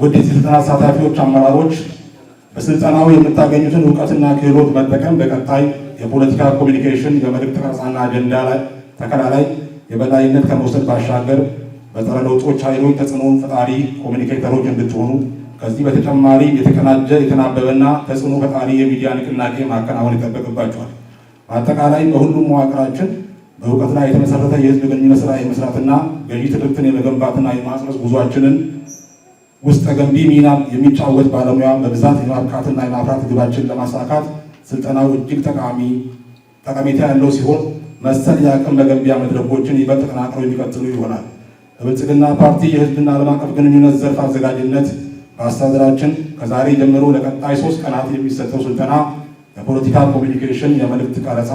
ውድ የስልጠና ተሳታፊዎች፣ አመራሮች በስልጠናው የምታገኙትን እውቀትና ክህሎት መጠቀም በቀጣይ የፖለቲካ ኮሚኒኬሽን የመልእክት ቀረጻና አጀንዳ ላይ ተከላላይ የበላይነት ከመውሰድ ባሻገር በጸረ ለውጦች ኃይሎች ተጽዕኖ ፈጣሪ ኮሚኒኬተሮች እንድትሆኑ ከዚህ በተጨማሪ የተቀናጀ የተናበበና ተጽዕኖ ፈጣሪ የሚዲያ ንቅናቄ ማከናወን ይጠበቅባቸዋል። በአጠቃላይ በሁሉም መዋቅራችን በእውቀት ላይ የተመሰረተ የህዝብ ግንኙነት ስራ የመስራትና ገዢ ትርክትን የመገንባትና የማጽረስ ጉዟችንን ውስጥ ገንቢ ሚና የሚጫወት ባለሙያ በብዛት የማብቃትና የማፍራት ግባችን ለማሳካት ስልጠናው እጅግ ጠቀሜታ ያለው ሲሆን መሰል የአቅም መገንቢያ መድረኮችን ይበልጥ ተጠናክረው የሚቀጥሉ ይሆናል። በብልጽግና ፓርቲ የህዝብና ዓለም አቀፍ ግንኙነት ዘርፍ አዘጋጅነት በአስተዳደራችን ከዛሬ ጀምሮ ለቀጣይ 3 ቀናት የሚሰጠው ስልጠና የፖለቲካ ኮሚኒኬሽን የመልእክት ቀረጻ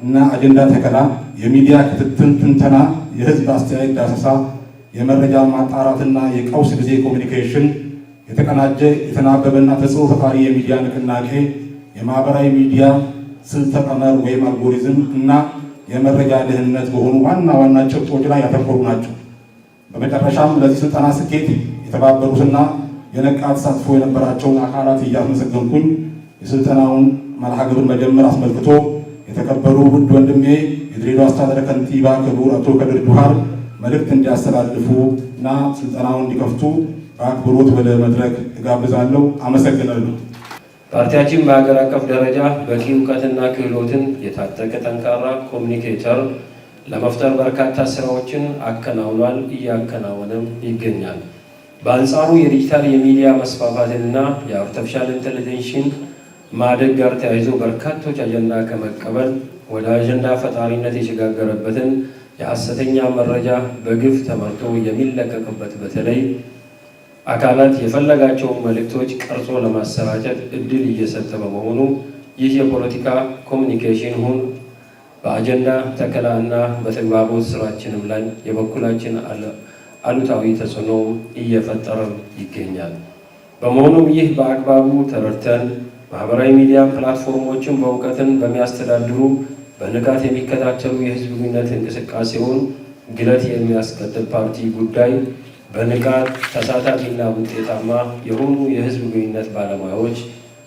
እና አጀንዳ ተከላ፣ የሚዲያ ክትትል ትንተና፣ የህዝብ አስተያየት ዳሰሳ፣ የመረጃ ማጣራትና የቀውስ ጊዜ ኮሚኒኬሽን፣ የተቀናጀ የተናበበና ተጽዕኖ ፈጣሪ የሚዲያ ንቅናቄ፣ የማህበራዊ ሚዲያ ስልተ ቀመር ወይም አልጎሪዝም እና የመረጃ ደህንነት በሆኑ ዋና ዋና ጭብጦች ላይ ያተኮሩ ናቸው። በመጨረሻም ለዚህ ስልጠና ስኬት የተባበሩትና የነቃ ተሳትፎ የነበራቸውን አካላት እያመሰገንኩኝ የስልጠናውን መርሃ ግብር መጀመር አስመልክቶ የተከበሩ ውድ ወንድሜ የድሬዳዋ አስተዳደር ከንቲባ ክቡር አቶ ከድር ጁሃር መልእክት እንዲያስተላልፉ እና ስልጠናውን እንዲከፍቱ በአክብሮት ወደ መድረክ እጋብዛለሁ። አመሰግናለሁ። ፓርቲያችን በሀገር አቀፍ ደረጃ በቂ እውቀትና ክህሎትን የታጠቀ ጠንካራ ኮሚኒኬተር ለመፍጠር በርካታ ስራዎችን አከናውኗል፣ እያከናወነም ይገኛል። በአንጻሩ የዲጂታል የሚዲያ መስፋፋትና የአርቲፊሻል ኢንተለጀንስን ማደግ ጋር ተያይዞ በርካቶች አጀንዳ ከመቀበል ወደ አጀንዳ ፈጣሪነት የሸጋገረበትን የሐሰተኛ መረጃ በግፍ ተመርቶ የሚለቀቅበት በተለይ አካላት የፈለጋቸውን መልእክቶች ቀርጾ ለማሰራጨት እድል እየሰጠ በመሆኑ ይህ የፖለቲካ ኮሚኒኬሽን ሁን በአጀንዳ ተከላ እና በተግባቦት ስራችንም ላይ የበኩላችን አሉታዊ ተጽዕኖ እየፈጠረ ይገኛል። በመሆኑም ይህ በአግባቡ ተረድተን ማህበራዊ ሚዲያ ፕላትፎርሞችን በእውቀትን በሚያስተዳድሩ በንቃት የሚከታተሉ የህዝብ ግንኙነት እንቅስቃሴውን ግለት የሚያስቀጥል ፓርቲ ጉዳይ በንቃት ተሳታፊና ውጤታማ የሆኑ የህዝብ ግንኙነት ባለሙያዎች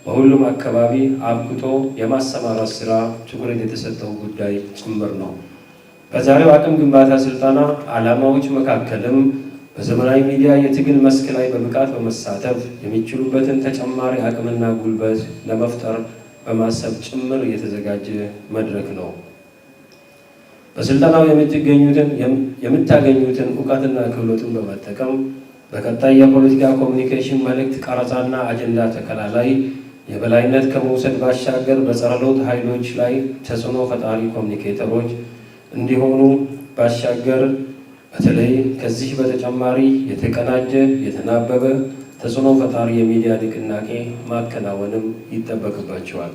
በሁሉም አካባቢ አብቅቶ የማሰማራት ስራ ትኩረት የተሰጠው ጉዳይ ጭምር ነው። በዛሬው አቅም ግንባታ ስልጠና ዓላማዎች መካከልም በዘመናዊ ሚዲያ የትግል መስክ ላይ በብቃት በመሳተፍ የሚችሉበትን ተጨማሪ አቅምና ጉልበት ለመፍጠር በማሰብ ጭምር የተዘጋጀ መድረክ ነው። በስልጠናው የምታገኙትን እውቀትና ክህሎትን በመጠቀም በቀጣይ የፖለቲካ ኮሚኒኬሽን መልእክት ቀረጻና አጀንዳ ተከላ ላይ የበላይነት ከመውሰድ ባሻገር በጸረ ለውጥ ኃይሎች ላይ ተጽዕኖ ፈጣሪ ኮሚኒኬተሮች እንዲሆኑ ባሻገር በተለይ ከዚህ በተጨማሪ የተቀናጀ የተናበበ ተጽዕኖ ፈጣሪ የሚዲያ ንቅናቄ ማከናወንም ይጠበቅባቸዋል።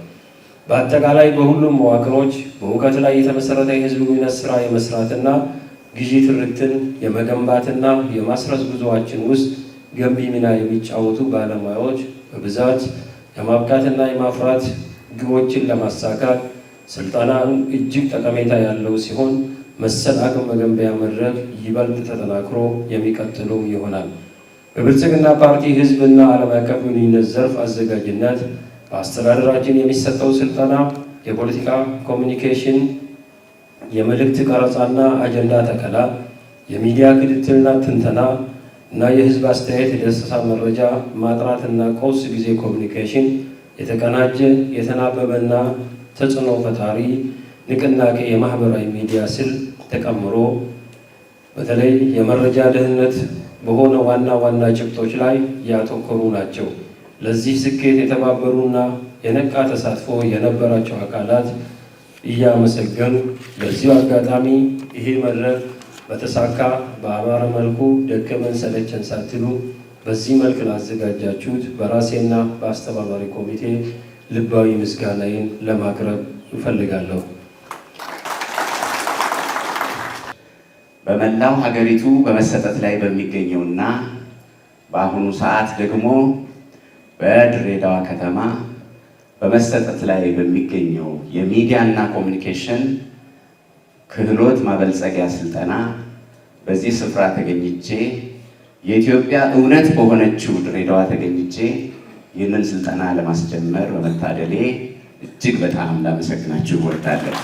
በአጠቃላይ በሁሉም መዋቅሮች በእውቀት ላይ የተመሰረተ የህዝብ ግንኙነት ስራ የመስራትና ግዢ ትርክትን የመገንባትና የማስረጽ ጉዞአችን ውስጥ ገንቢ ሚና የሚጫወቱ ባለሙያዎች በብዛት የማብቃትና የማፍራት ግቦችን ለማሳካት ስልጠናው እጅግ ጠቀሜታ ያለው ሲሆን መሰል አቅም መገንቢያ መድረክ ይበልጥ ተጠናክሮ የሚቀጥሉ ይሆናል። በብልጽግና ፓርቲ ህዝብና ዓለም አቀፍ ግንኙነት ዘርፍ አዘጋጅነት በአስተዳደራችን የሚሰጠው ስልጠና የፖለቲካ ኮሚኒኬሽን፣ የመልእክት ቀረጻና አጀንዳ ተከላ፣ የሚዲያ ክትትልና ትንተና እና የህዝብ አስተያየት የዳሰሳ መረጃ ማጥራትና ቀውስ ጊዜ ኮሚኒኬሽን፣ የተቀናጀ የተናበበና ተጽዕኖ ፈጣሪ ንቅናቄ የማህበራዊ ሚዲያ ስል ተቀምሮ በተለይ የመረጃ ደህንነት በሆነ ዋና ዋና ጭብጦች ላይ ያተኮሩ ናቸው። ለዚህ ስኬት የተባበሩና የነቃ ተሳትፎ የነበራቸው አካላት እያመሰገኑ በዚሁ አጋጣሚ ይሄ መድረክ በተሳካ በአማረ መልኩ ደከመን ሰለቸን ሳትሉ በዚህ መልክ ላዘጋጃችሁት በራሴና በአስተባባሪ ኮሚቴ ልባዊ ምስጋናዬን ለማቅረብ እፈልጋለሁ። በመላው ሀገሪቱ በመሰጠት ላይ በሚገኘውና በአሁኑ ሰዓት ደግሞ በድሬዳዋ ከተማ በመሰጠት ላይ በሚገኘው የሚዲያና ኮሚኒኬሽን ክህሎት ማበልጸጊያ ስልጠና በዚህ ስፍራ ተገኝቼ የኢትዮጵያ እውነት በሆነችው ድሬዳዋ ተገኝቼ ይህንን ስልጠና ለማስጀመር በመታደሌ እጅግ በጣም ላመሰግናችሁ እወዳለሁ።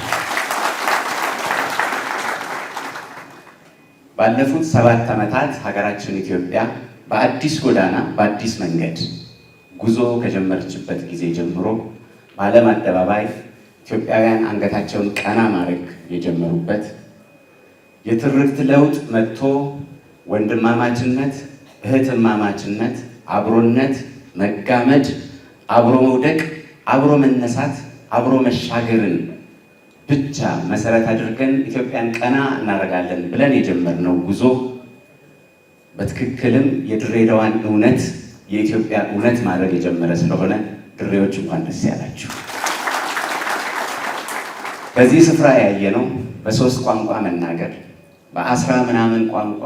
ባለፉት 7 ዓመታት ሀገራችን ኢትዮጵያ በአዲስ ጎዳና በአዲስ መንገድ ጉዞ ከጀመረችበት ጊዜ ጀምሮ በዓለም አደባባይ ኢትዮጵያውያን አንገታቸውን ቀና ማድረግ የጀመሩበት የትርክት ለውጥ መጥቶ ወንድማማችነት፣ እህትማማችነት፣ አብሮነት፣ መጋመድ፣ አብሮ መውደቅ፣ አብሮ መነሳት፣ አብሮ መሻገርን ብቻ መሰረት አድርገን ኢትዮጵያን ቀና እናደርጋለን ብለን የጀመርነው ጉዞ በትክክልም የድሬዳዋን እውነት የኢትዮጵያ እውነት ማድረግ የጀመረ ስለሆነ ድሬዎች እንኳን ደስ ያላችሁ። በዚህ ስፍራ ያየነው በ3 ቋንቋ መናገር፣ በ10 ምናምን ቋንቋ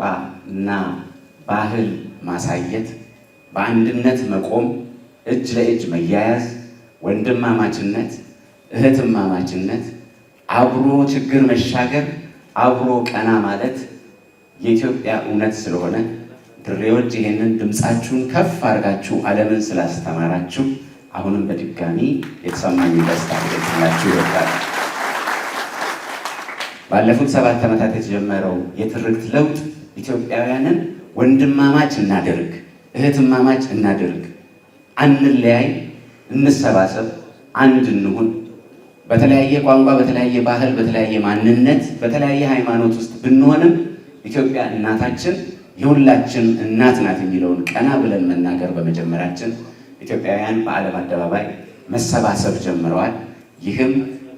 እና ባህል ማሳየት፣ በአንድነት መቆም፣ እጅ ለእጅ መያያዝ፣ ወንድማማችነት፣ እህትማማችነት፣ አብሮ ችግር መሻገር፣ አብሮ ቀና ማለት የኢትዮጵያ እውነት ስለሆነ ድሬዎች ይሄንን ድምፃችሁን ከፍ አድርጋችሁ ዓለምን ስላስተማራችሁ አሁንም በድጋሚ የተሰማኝ ደስታ ልገልጽላችሁ ይወዳል። ባለፉት 7 ዓመታት የተጀመረው የትርክት ለውጥ ኢትዮጵያውያንን ወንድማማች እናድርግ፣ እህትማማች እናድርግ፣ አንለያይ፣ እንሰባሰብ፣ አንድ እንሁን። በተለያየ ቋንቋ፣ በተለያየ ባህል፣ በተለያየ ማንነት፣ በተለያየ ሃይማኖት ውስጥ ብንሆንም ኢትዮጵያ እናታችን የሁላችን እናት ናት የሚለውን ቀና ብለን መናገር በመጀመራችን ኢትዮጵያውያን በዓለም አደባባይ መሰባሰብ ጀምረዋል። ይህም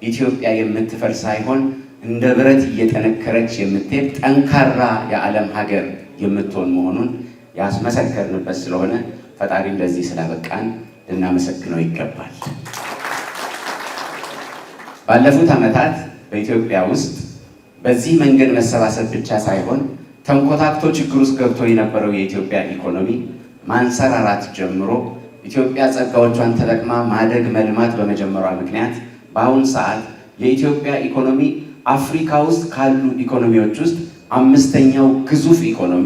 ኢትዮጵያ የምትፈርስ ሳይሆን እንደ ብረት እየጠነከረች የምትሄድ ጠንካራ የዓለም ሀገር የምትሆን መሆኑን ያስመሰከርንበት ስለሆነ ፈጣሪ እንደዚህ ስላበቃን ልናመሰግነው ይገባል። ባለፉት ዓመታት በኢትዮጵያ ውስጥ በዚህ መንገድ መሰባሰብ ብቻ ሳይሆን ተንኮታክቶ ችግር ውስጥ ገብቶ የነበረው የኢትዮጵያ ኢኮኖሚ ማንሰራራት ጀምሮ ኢትዮጵያ ጸጋዎቿን ተጠቅማ ማደግ መልማት በመጀመሯ ምክንያት በአሁኑ ሰዓት የኢትዮጵያ ኢኮኖሚ አፍሪካ ውስጥ ካሉ ኢኮኖሚዎች ውስጥ 5ኛው ግዙፍ ኢኮኖሚ፣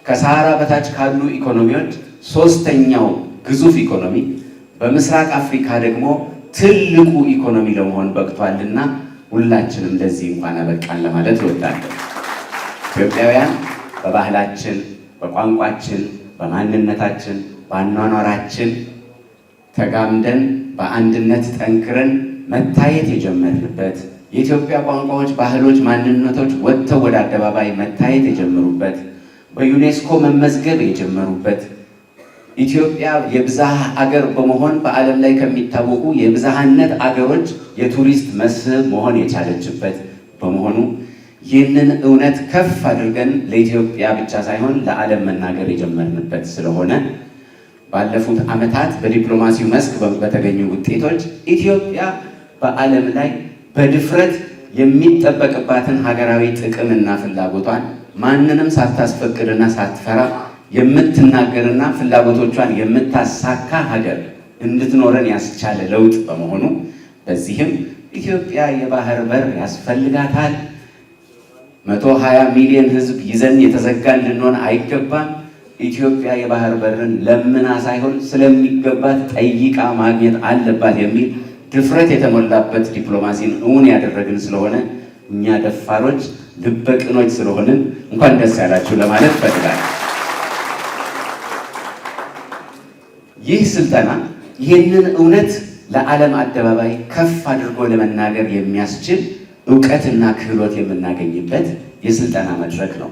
ከሰሃራ በታች ካሉ ኢኮኖሚዎች 3ኛው ግዙፍ ኢኮኖሚ፣ በምስራቅ አፍሪካ ደግሞ ትልቁ ኢኮኖሚ ለመሆን በቅቷልና ሁላችንም ለዚህ እንኳን አበቃን ለማለት እወዳለሁ። ኢትዮጵያውያን በባህላችን፣ በቋንቋችን፣ በማንነታችን፣ በአኗኗራችን ተጋምደን በአንድነት ጠንክረን መታየት የጀመርንበት የኢትዮጵያ ቋንቋዎች፣ ባህሎች፣ ማንነቶች ወጥተው ወደ አደባባይ መታየት የጀመሩበት በዩኔስኮ መመዝገብ የጀመሩበት ኢትዮጵያ የብዝሃ አገር በመሆን በዓለም ላይ ከሚታወቁ የብዝሃነት አገሮች የቱሪስት መስህብ መሆን የቻለችበት በመሆኑ ይህንን እውነት ከፍ አድርገን ለኢትዮጵያ ብቻ ሳይሆን ለዓለም መናገር የጀመርንበት ስለሆነ ባለፉት ዓመታት በዲፕሎማሲው መስክ በተገኙ ውጤቶች ኢትዮጵያ በዓለም ላይ በድፍረት የሚጠበቅባትን ሀገራዊ ጥቅምና ፍላጎቷን ማንንም ሳታስፈቅድና ሳትፈራ የምትናገርና ፍላጎቶቿን የምታሳካ ሀገር እንድትኖረን ያስቻለ ለውጥ በመሆኑ በዚህም ኢትዮጵያ የባህር በር ያስፈልጋታል። 120 ሚሊዮን ሕዝብ ይዘን የተዘጋን ልንሆን አይገባም። ኢትዮጵያ የባህር በርን ለምና ሳይሆን ስለሚገባት ጠይቃ ማግኘት አለባት የሚል ድፍረት የተሞላበት ዲፕሎማሲን እውን ያደረግን ስለሆነ እኛ ደፋሮች ልበቅኖች ስለሆንን እንኳን ደስ ያላችሁ ለማለት ፈልጋለሁ። ይህ ስልጠና ይህንን እውነት ለዓለም አደባባይ ከፍ አድርጎ ለመናገር የሚያስችል እውቀትና ክህሎት የምናገኝበት የስልጠና መድረክ ነው።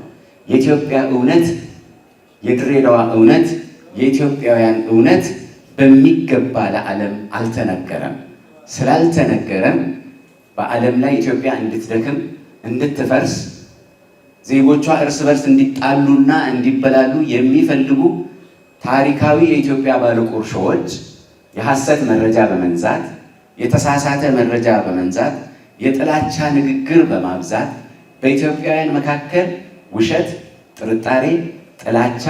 የኢትዮጵያ እውነት፣ የድሬዳዋ እውነት፣ የኢትዮጵያውያን እውነት በሚገባ ለዓለም አልተነገረም። ስላልተነገረም በዓለም ላይ ኢትዮጵያ እንድትደክም፣ እንድትፈርስ፣ ዜጎቿ እርስ በርስ እንዲጣሉና እንዲበላሉ የሚፈልጉ ታሪካዊ የኢትዮጵያ ባለቁርሾዎች የሐሰት መረጃ በመንዛት፣ የተሳሳተ መረጃ በመንዛት፣ የጥላቻ ንግግር በማብዛት በኢትዮጵያውያን መካከል ውሸት፣ ጥርጣሬ፣ ጥላቻ፣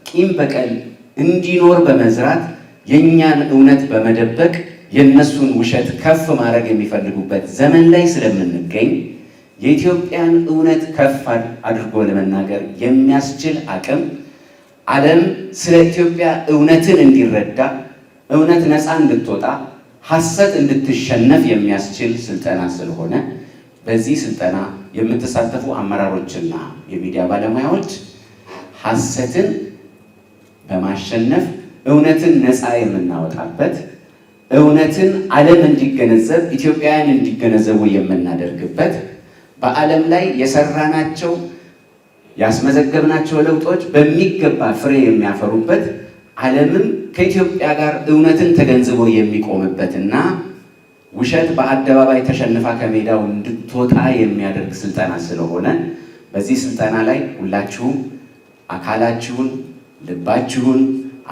ቂም በቀል እንዲኖር በመዝራት የእኛን እውነት በመደበቅ የእነሱን ውሸት ከፍ ማድረግ የሚፈልጉበት ዘመን ላይ ስለምንገኝ የኢትዮጵያን እውነት ከፍ አድርጎ ለመናገር የሚያስችል አቅም ዓለም ስለ ኢትዮጵያ እውነትን እንዲረዳ፣ እውነት ነፃ እንድትወጣ፣ ሐሰት እንድትሸነፍ የሚያስችል ስልጠና ስለሆነ በዚህ ስልጠና የምትሳተፉ አመራሮችና የሚዲያ ባለሙያዎች ሐሰትን በማሸነፍ እውነትን ነፃ የምናወጣበት፣ እውነትን ዓለም እንዲገነዘብ፣ ኢትዮጵያውያን እንዲገነዘቡ የምናደርግበት፣ በዓለም ላይ የሰራናቸው ያስመዘገብናቸው ለውጦች በሚገባ ፍሬ የሚያፈሩበት፣ ዓለምም ከኢትዮጵያ ጋር እውነትን ተገንዝቦ የሚቆምበትና ውሸት በአደባባይ ተሸንፋ ከሜዳው እንድትወጣ የሚያደርግ ስልጠና ስለሆነ በዚህ ስልጠና ላይ ሁላችሁም አካላችሁን፣ ልባችሁን፣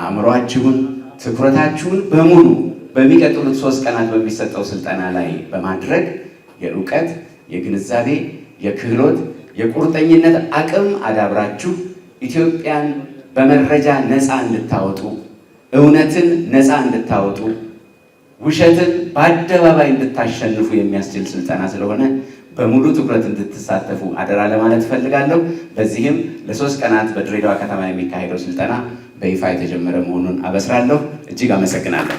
አእምሯችሁን፣ ትኩረታችሁን በሙሉ በሚቀጥሉት 3 ቀናት በሚሰጠው ስልጠና ላይ በማድረግ የእውቀት፣ የግንዛቤ፣ የክህሎት፣ የቁርጠኝነት አቅም አዳብራችሁ ኢትዮጵያን በመረጃ ነፃ እንድታወጡ፣ እውነትን ነፃ እንድታወጡ፣ ውሸትን በአደባባይ እንድታሸንፉ የሚያስችል ስልጠና ስለሆነ በሙሉ ትኩረት እንድትሳተፉ አደራ ለማለት ፈልጋለሁ። በዚህም ለ3 ቀናት በድሬዳዋ ከተማ የሚካሄደው ስልጠና በይፋ የተጀመረ መሆኑን አበስራለሁ። እጅግ አመሰግናለሁ።